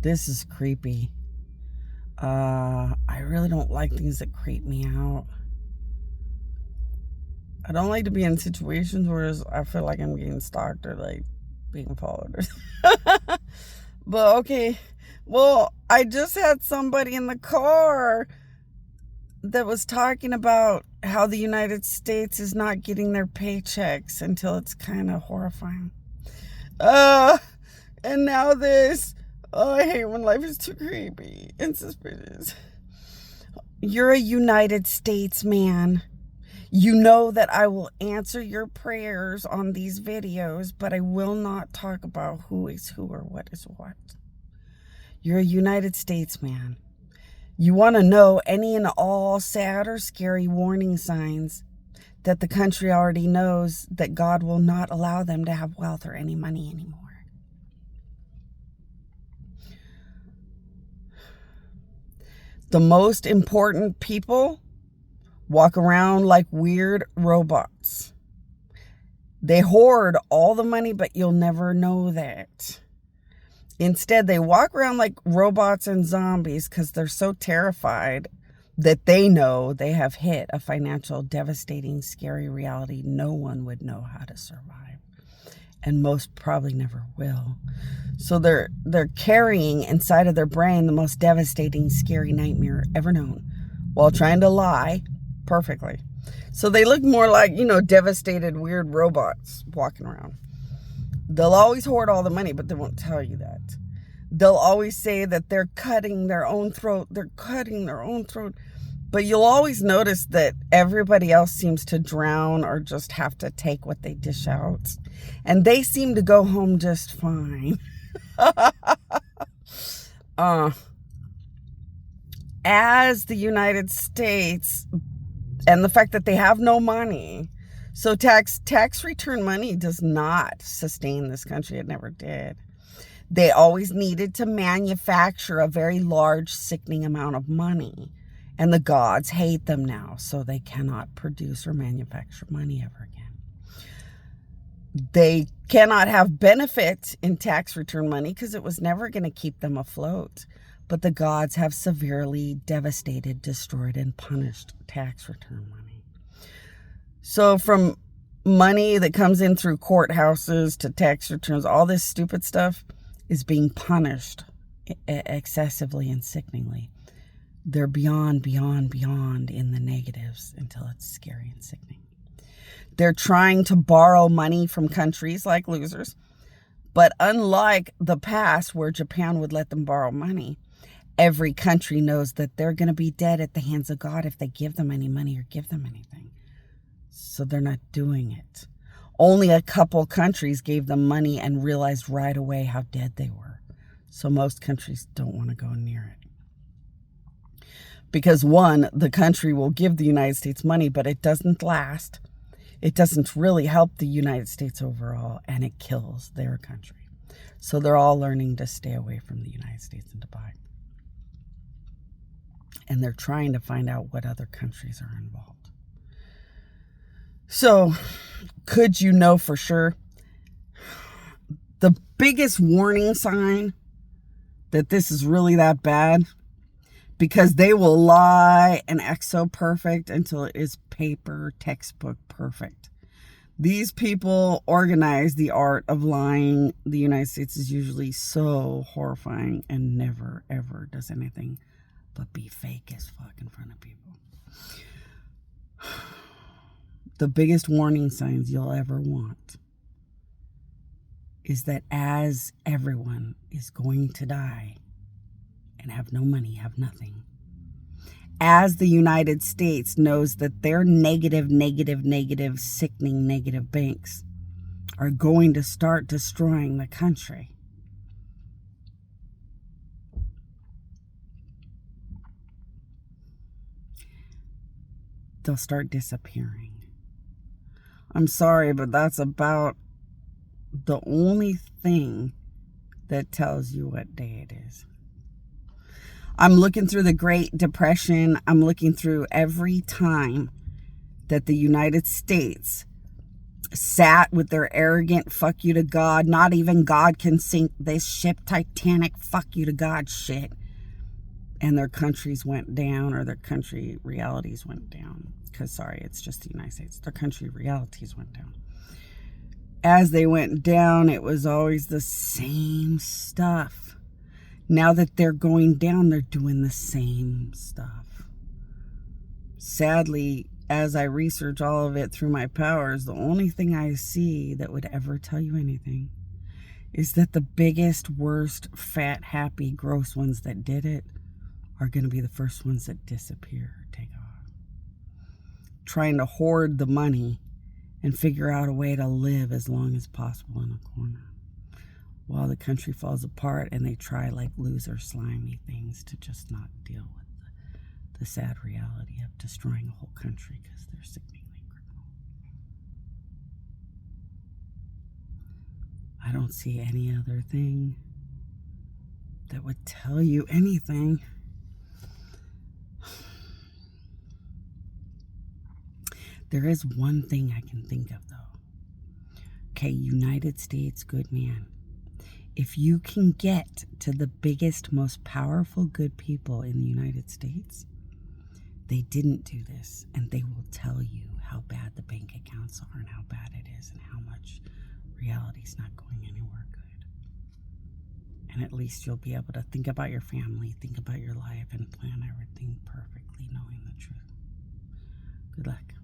This is creepy. I really don't like things that creep me out. I don't like to be in situations where I feel like I'm getting stalked or like being followed. But okay. Well, I just had somebody in the car that was talking about how the United States is not getting their paychecks until it's kind of horrifying. And now this. Oh, I hate when life is too creepy and suspicious. You're a United States man. You know that I will answer your prayers on these videos, but I will not talk about who is who or what is what. You're a United States man. You want to know any and all sad or scary warning signs that the country already knows that God will not allow them to have wealth or any money anymore. The most important people walk around like weird robots. They hoard all the money, but you'll never know that. Instead, they walk around like robots and zombies because they're so terrified that they know they have hit a financial, devastating, scary reality no one would know how to survive. And most probably never will. So they're carrying inside of their brain the most devastating, scary nightmare ever known while trying to lie perfectly. So they look more like, devastated, weird robots walking around. They'll always hoard all the money, but they won't tell you that. They'll always say that they're cutting their own throat. They're cutting their own throat. But you'll always notice that everybody else seems to drown or just have to take what they dish out. And they seem to go home just fine. As the United States, and the fact that they have no money, so tax return money does not sustain this country. It never did. They always needed to manufacture a very large, sickening amount of money. And the gods hate them now, so they cannot produce or manufacture money ever again. They cannot have benefit in tax return money because it was never going to keep them afloat. But the gods have severely devastated, destroyed, and punished tax return money. So from money that comes in through courthouses to tax returns, all this stupid stuff is being punished excessively and sickeningly. They're beyond in the negatives until it's scary and sickening. They're trying to borrow money from countries like losers. But unlike the past where Japan would let them borrow money, every country knows that they're going to be dead at the hands of God if they give them any money or give them anything. So they're not doing it. Only a couple countries gave them money and realized right away how dead they were. So most countries don't want to go near it. Because one, the country will give the United States money, but it doesn't last. It doesn't really help the United States overall, and it kills their country. So they're all learning to stay away from the United States and to buy. And they're trying to find out what other countries are involved. So, could you know for sure? The biggest warning sign that this is really that bad, because they will lie and act so perfect until it is paper textbook perfect. These people organize the art of lying. The United States is usually so horrifying and never, ever does anything but be fake as fuck in front of people. The biggest warning signs you'll ever want is that as everyone is going to die and have no money, have nothing, as the United States knows that their negative, sickening negative banks are going to start destroying the country, they'll start disappearing. I'm sorry, but that's about the only thing that tells you what day it is. I'm looking through the Great Depression. I'm looking through every time that the United States sat with their arrogant fuck you to God. Not even God can sink this ship, Titanic, fuck you to God shit. And their countries went down, or their country realities went down. Because, sorry, it's just the United States. Their country realities went down. As they went down, it was always the same stuff. Now that they're going down, they're doing the same stuff. Sadly, as I research all of it through my powers, the only thing I see that would ever tell you anything is that the biggest, worst, fat, happy, gross ones that did it are going to be the first ones that disappear or take off. Trying to hoard the money and figure out a way to live as long as possible in a corner, while the country falls apart and they try like loser, slimy things to just not deal with the sad reality of destroying a whole country because they're sickeningly criminal. I don't see any other thing that would tell you anything. There is one thing I can think of, though. Okay, United States, good man. If you can get to the biggest, most powerful good people in the United States, they didn't do this, and they will tell you how bad the bank accounts are and how bad it is and how much reality's not going anywhere good. And at least you'll be able to think about your family, think about your life, and plan everything perfectly, knowing the truth. Good luck.